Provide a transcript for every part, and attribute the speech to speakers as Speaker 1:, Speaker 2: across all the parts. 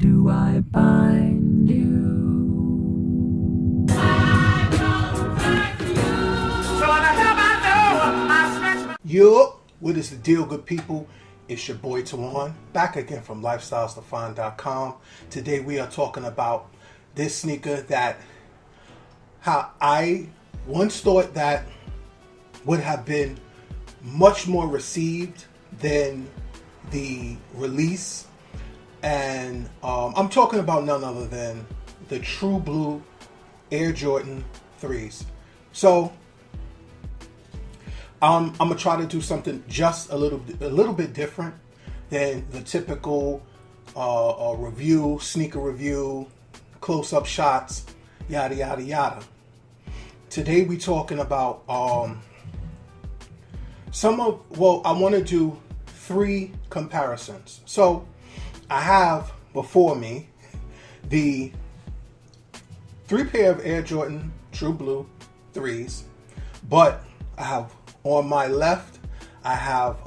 Speaker 1: do I bind you?
Speaker 2: Yo, what is the deal, good people? It's your boy Tawan, back again from lifestylesdefined.com. Today we are talking about this sneaker that how I once thought that would have been much more received than the release. And I'm talking about none other than the True Blue Air Jordan 3s. So I'm gonna try to do something just a little bit different than the typical review, sneaker review, close-up shots, yada yada yada. Today we talking about I want to do 3 comparisons. So I have before me the 3 pair of Air Jordan True Blue 3s, but I have on my left, I have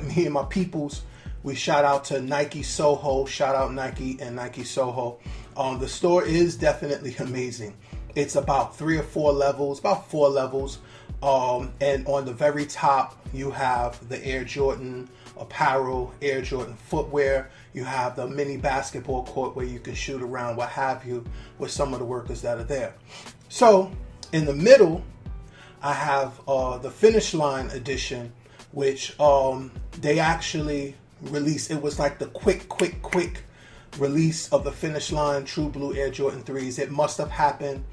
Speaker 2: me and my peoples. We shout out to Nike Soho. Shout out Nike and Nike Soho. The store is definitely amazing. It's about 3 or 4 levels, about 4 levels. And on the very top, you have the Air Jordan apparel, Air Jordan footwear. You have the mini basketball court where you can shoot around, what have you, with some of the workers that are there. So in the middle, I have the Finish Line edition, which they actually released. It was like the quick release of the Finish Line True Blue Air Jordan 3s. It must have happened,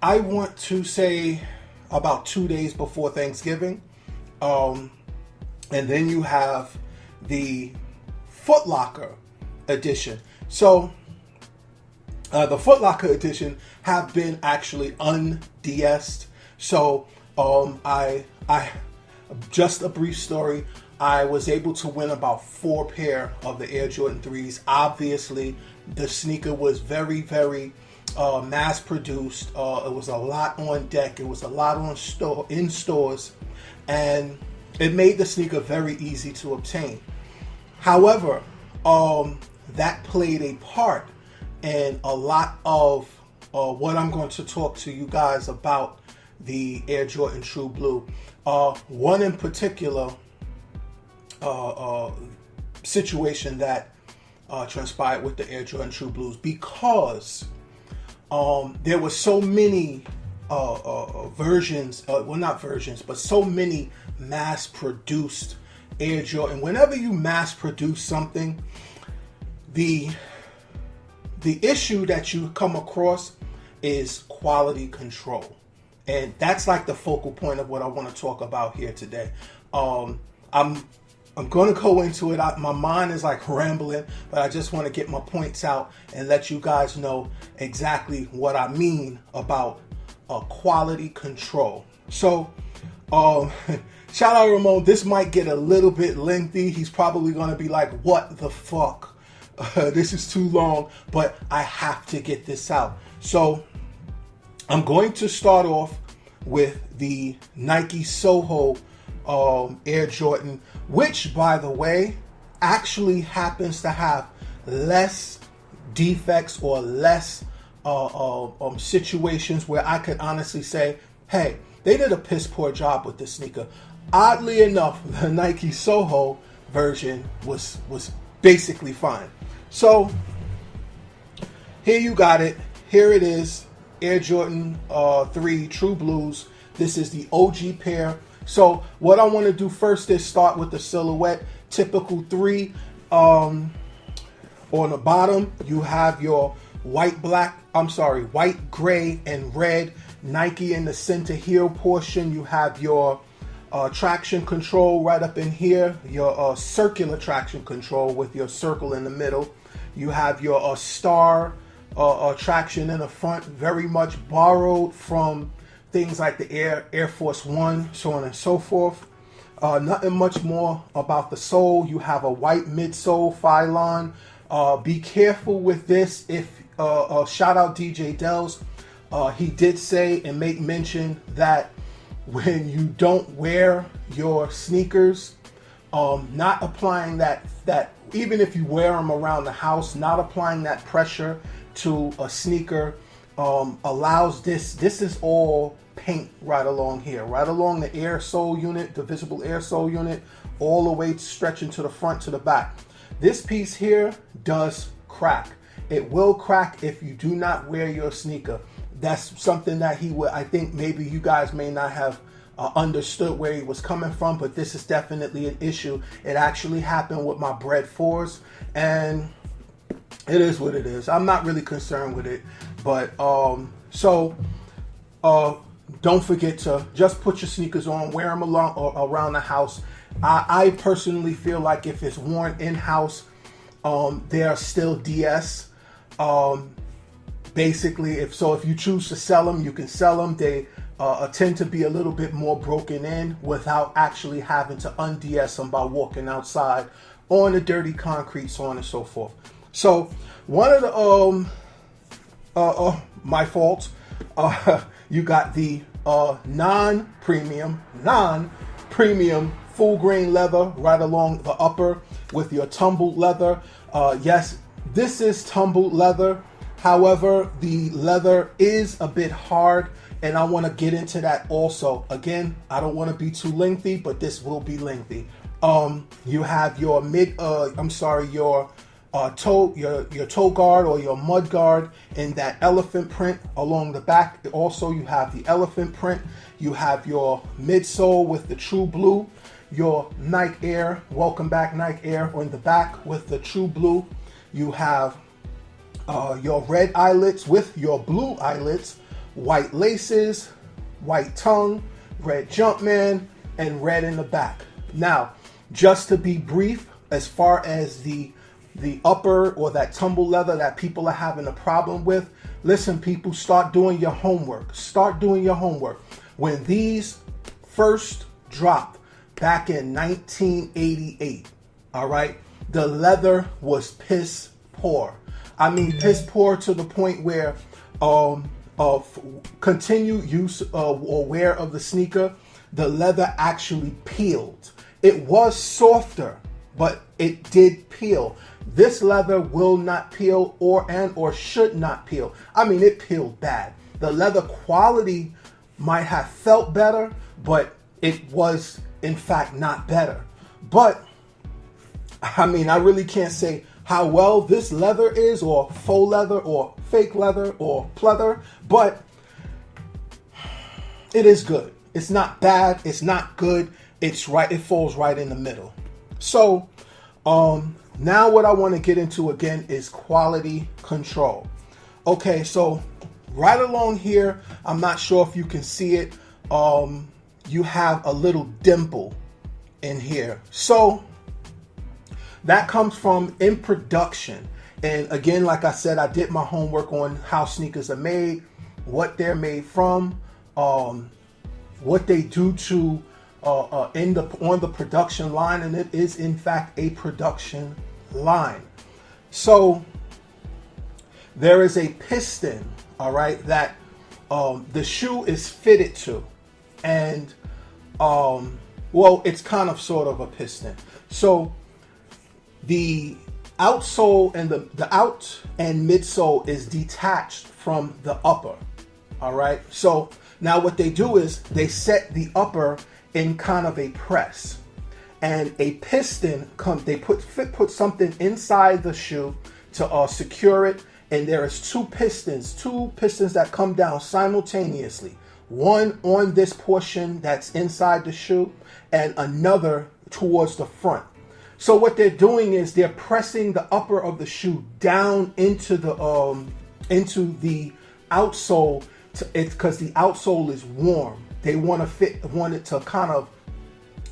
Speaker 2: I want to say, about 2 days before Thanksgiving. And then you have the Foot Locker edition. So the Foot Locker edition have been actually un-DS'd. So I just a brief story. I was able to win about 4 pair of the Air Jordan 3s. Obviously, the sneaker was very mass produced. It was a lot on deck. It was a lot in stores, and it made the sneaker very easy to obtain. However, that played a part in a lot of what I'm going to talk to you guys about the Air Jordan True Blue. One in particular situation that transpired with the Air Jordan True Blues, because there were so many versions, not versions, but so many mass-produced Air Jordan. Whenever you mass-produce something, the issue that you come across is quality control. And that's like the focal point of what I want to talk about here today. I'm going to go into it. My mind is like rambling, but I just want to get my points out and let you guys know exactly what I mean about quality control. So, shout out Ramon. This might get a little bit lengthy. He's probably going to be like, what the fuck? This is too long, but I have to get this out. So I'm going to start off with the Nike Soho Air Jordan, which, by the way, actually happens to have less defects or less situations where I could honestly say, hey, they did a piss poor job with this sneaker. Oddly enough, the Nike Soho version was basically fine. So here you got it. Here it is. Air Jordan 3 True Blues. This is the OG pair. So what I want to do first is start with the silhouette. Typical 3. On the bottom, you have your white, gray, and red. Nike in the center heel portion. You have your traction control right up in here. Your circular traction control with your circle in the middle. You have your star traction in the front, very much borrowed from things like the Air Force One, so on and so forth. Nothing much more about the sole. You have a white midsole Phylon. Be careful with this. If shout out DJ Dells, he did say and make mention that when you don't wear your sneakers, not applying that even if you wear them around the house, not applying that pressure to a sneaker allows this is all paint right along here, right along the air sole unit, the visible air sole unit, all the way stretching to the front to the back. This piece here does crack. It will crack if you do not wear your sneaker. That's something that he would, I think maybe you guys may not have understood where he was coming from, but this is definitely an issue. It actually happened with my Bred 4s, and it is what it is. I'm not really concerned with it, but don't forget to just put your sneakers on, wear them along or around the house. I personally feel like if it's worn in-house, they are still DS. Basically, if you choose to sell them, you can sell them. They tend to be a little bit more broken in without actually having to un-DS them by walking outside on the dirty concrete, so on and so forth. So one of the my faults, you got the non-premium full grain leather right along the upper with your tumbled leather. Yes, this is tumbled leather. However, the leather is a bit hard, and I want to get into that also. Again, I don't want to be too lengthy, but this will be lengthy. You have your your toe guard or your mud guard in that elephant print along the back. Also, you have the elephant print. You have your midsole with the True Blue, your Nike Air, welcome back Nike Air on the back with the True Blue. You have your red eyelets with your blue eyelets, white laces, white tongue, red Jumpman, and red in the back. Now, just to be brief, as far as the upper or that tumble leather that people are having a problem with, listen, people, start doing your homework. Start doing your homework. When these first dropped back in 1988, all right, the leather was piss poor. I mean, piss poor to the point where of continued use or wear of the sneaker, the leather actually peeled. It was softer, but it did peel. This leather will not peel or should not peel. I mean, it peeled bad. The leather quality might have felt better, but it was in fact not better. But I mean, I really can't say how well this leather is, or faux leather, or fake leather, or pleather, but it is good. It's not bad. It's not good. It's right. It falls right in the middle. So, now what I want to get into again is quality control. Okay, so right along here, I'm not sure if you can see it. You have a little dimple in here. So that comes from in production. And again, like I said, I did my homework on how sneakers are made, what they're made from, what they do to on the production line, and it is in fact a production line. So there is a piston, all right, that the shoe is fitted to, and well, it's kind of sort of a piston. So the outsole and the out and midsole is detached from the upper. All right. So now what they do is they set the upper in kind of a press, and a piston they put something inside the shoe to secure it. And there is two pistons that come down simultaneously. One on this portion that's inside the shoe, and another towards the front. So what they're doing is they're pressing the upper of the shoe down into the outsole, because the outsole is warm. They want it to kind of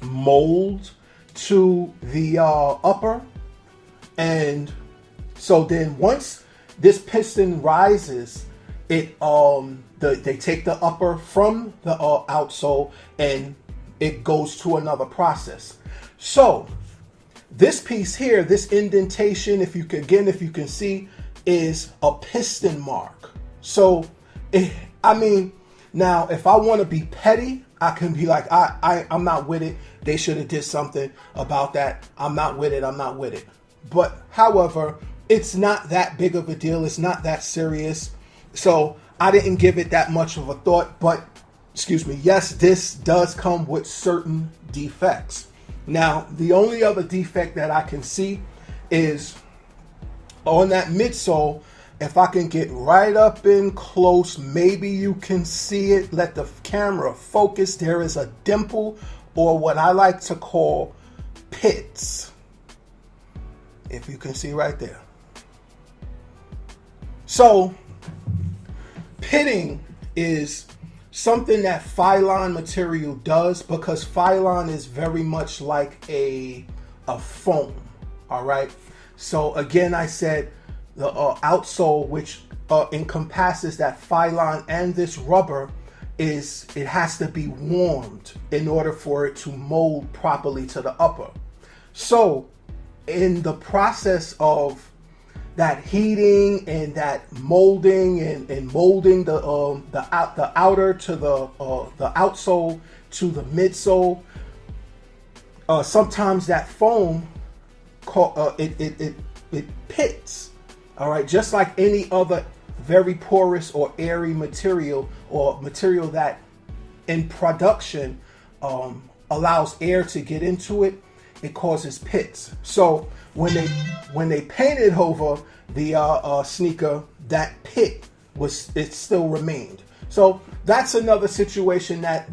Speaker 2: mold to the upper, and so then once this piston rises, they take the upper from the outsole and it goes to another process. So this piece here, this indentation, if you can see, is a piston mark. So I mean, now if I want to be petty, I can be like, I'm not with it. They should have did something about that. I'm not with it. But however, it's not that big of a deal. It's not that serious. So I didn't give it that much of a thought. But, excuse me, yes, this does come with certain defects. Now, the only other defect that I can see is on that midsole. If I can get right up in close, maybe you can see it. Let the camera focus. There is a dimple, or what I like to call pits. If you can see right there. So, pitting is something that Phylon material does, because Phylon is very much like a foam. All right. So again, I said the outsole, which encompasses that Phylon and this rubber, it has to be warmed in order for it to mold properly to the upper. So in the process of that heating and that molding and molding the outer to the outsole to the midsole, sometimes that foam it pits. All right, just like any other very porous or airy material, or material that in production allows air to get into it, it causes pits. So when they painted over the sneaker, that pit it still remained. So that's another situation that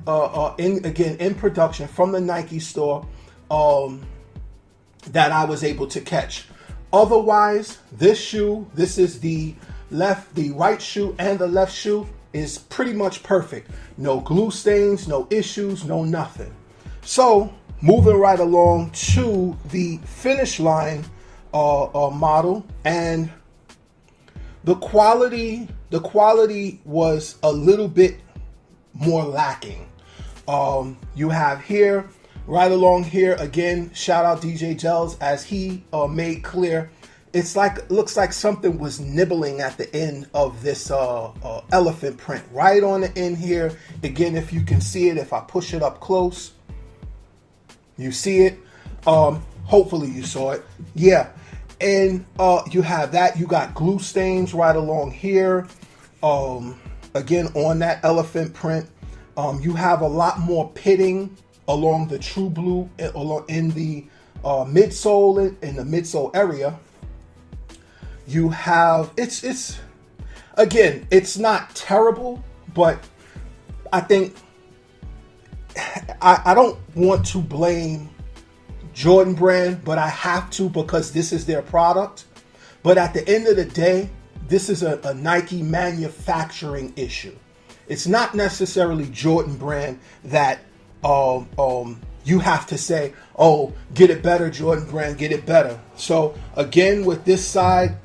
Speaker 2: in production from the Nike store that I was able to catch. Otherwise, this is the right shoe and the left shoe is pretty much perfect. No glue stains, no issues, no nothing. So moving right along to the Finish Line model, and the quality was a little bit more lacking. You have here, right along here, again, shout out DJ Gels, as he made clear, looks like something was nibbling at the end of this elephant print, right on the end here. Again, if you can see it, if I push it up close, you see it. Hopefully you saw it. Yeah. And you have that. You got glue stains right along here. Again, on that elephant print. You have a lot more pitting along the True Blue, in the midsole, in the midsole area. You have, it's not terrible, but I think I don't want to blame Jordan Brand, but I have to, because this is their product. But at the end of the day, this is a Nike manufacturing issue. It's not necessarily Jordan Brand that you have to say, oh, get it better, Jordan Brand, get it better. So again, with this side,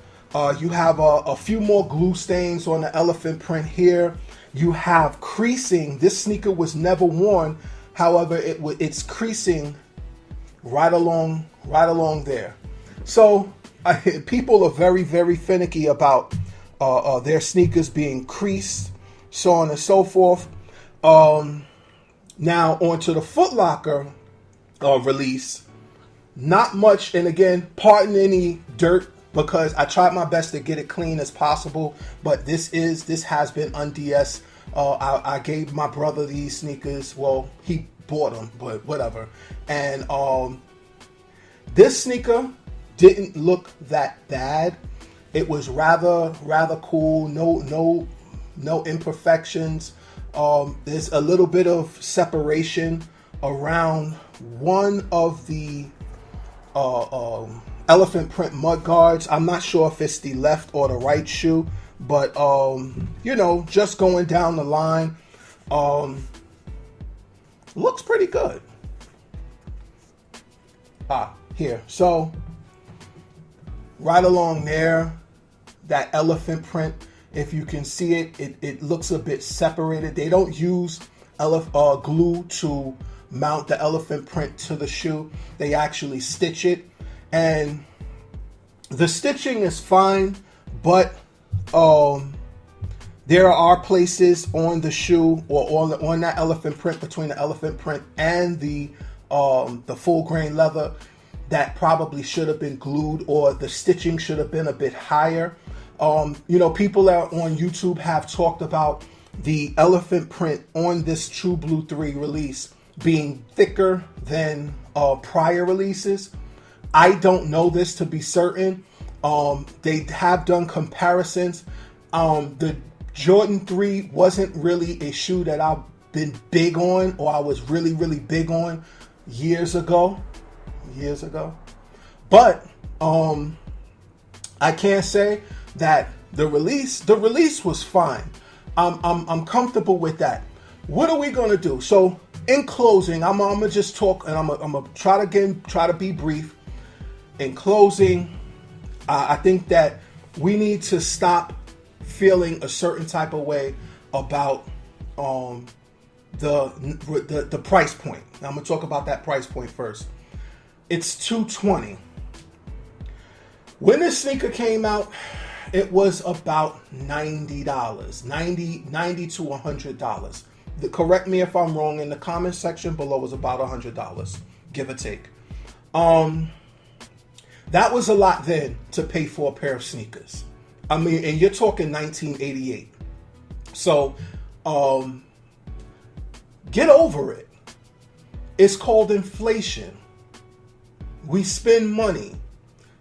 Speaker 2: you have a few more glue stains on the elephant print here. You have creasing. This sneaker was never worn. However, it's creasing right along there. So people are very, very finicky about their sneakers being creased, so on and so forth. Now onto the Foot Locker release. Not much, and again, pardon any dirt, because I tried my best to get it clean as possible. But this has been un-DS. I gave my brother these sneakers. Well, he bought them, but whatever. And this sneaker didn't look that bad. It was rather cool. No imperfections. There's a little bit of separation around one of the elephant print mud guards. I'm not sure if it's the left or the right shoe, but just going down the line, looks pretty good. Here, so right along there, that elephant print, if you can see it, it looks a bit separated. They don't use glue to mount the elephant print to the shoe. They actually stitch it, and the stitching is fine, but there are places on the shoe or on that elephant print, between the elephant print and the full grain leather, that probably should have been glued, or the stitching should have been a bit higher. People out on YouTube have talked about the elephant print on this True Blue 3 release being thicker than prior releases. I don't know this to be certain. They have done comparisons. The Jordan 3 wasn't really a shoe that I've been big on, or I was really, really big on years ago. But I can't say that the release was fine. I'm comfortable with that. What are we gonna do? So in closing, I'm gonna just talk, and I'm gonna try to be brief. In closing, I think that we need to stop feeling a certain type of way about the price point. Now, I'm gonna talk about that price point first. It's $220. When this sneaker came out, it was about $90, $90 to $100. Correct me if I'm wrong in the comment section below. It was about $100, give or take. That was a lot then to pay for a pair of sneakers. I mean, and you're talking 1988. So, get over it. It's called inflation. We spend money.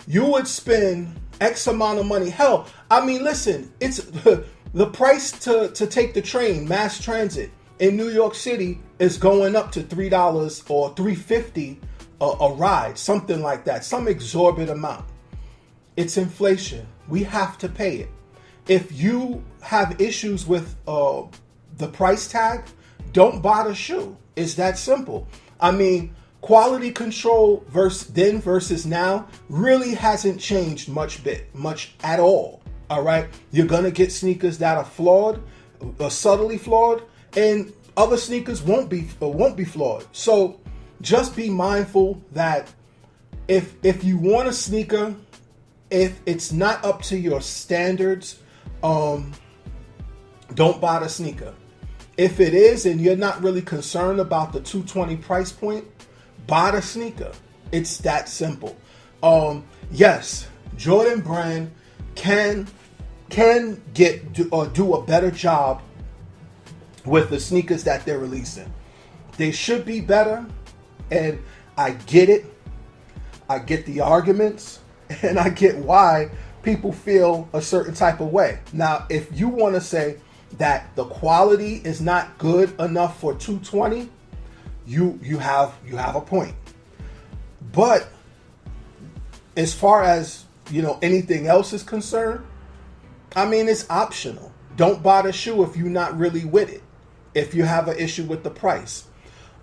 Speaker 2: You would spend X amount of money. Hell, I mean, listen, it's the price to take the train, mass transit in New York City is going up to $3 or $3.50 a ride, something like that, some exorbitant amount. It's inflation. We have to pay it. If you have issues with the price tag, don't buy the shoe. It's that simple. I mean, quality control versus now really hasn't changed much at all. All right, you're gonna get sneakers that are flawed, subtly flawed, and other sneakers won't be flawed. So just be mindful that if you want a sneaker, if it's not up to your standards, don't buy the sneaker. If it is, and you're not really concerned about the $220 price point, buy the sneaker. It's that simple. Yes, Jordan Brand can do a better job with the sneakers that they're releasing. They should be better, and I get it. I get the arguments, and I get why people feel a certain type of way. Now, if you want to say that the quality is not good enough for $220, you have a point. But as far as anything else is concerned, I mean, it's optional. Don't buy the shoe if you're not really with it. If you have an issue with the price,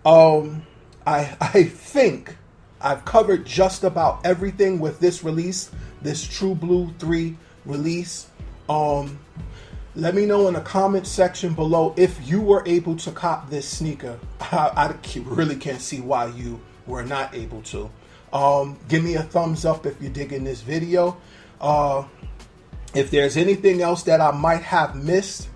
Speaker 2: I think I've covered just about everything with this release, this True Blue 3 release. Let me know in the comment section below if you were able to cop this sneaker. I really can't see why you were not able to. Give me a thumbs up if you're digging this video. If there's anything else that I might have missed,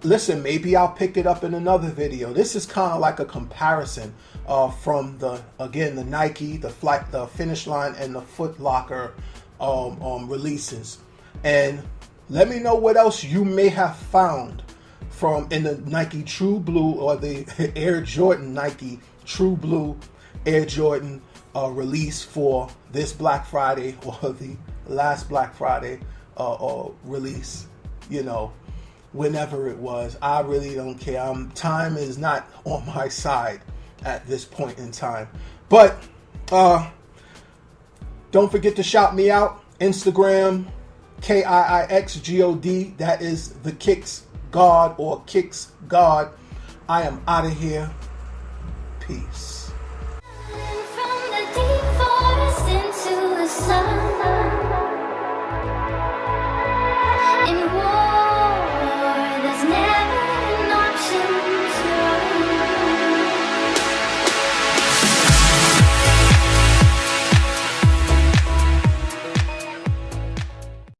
Speaker 2: listen, maybe I'll pick it up in another video. This is kind of like a comparison from the Nike, the Finish Line, and the Foot Locker releases. And let me know what else you may have found in the Nike True Blue or the Air Jordan Nike True Blue Air Jordan release for this Black Friday, or the last Black Friday release, whenever it was. I really don't care. Time is not on my side at this point in time. But don't forget to shout me out. Instagram, KIIXGOD. That is the Kicks God, or Kicks God. I am out of here. Peace.
Speaker 3: From the deep forest into the sun.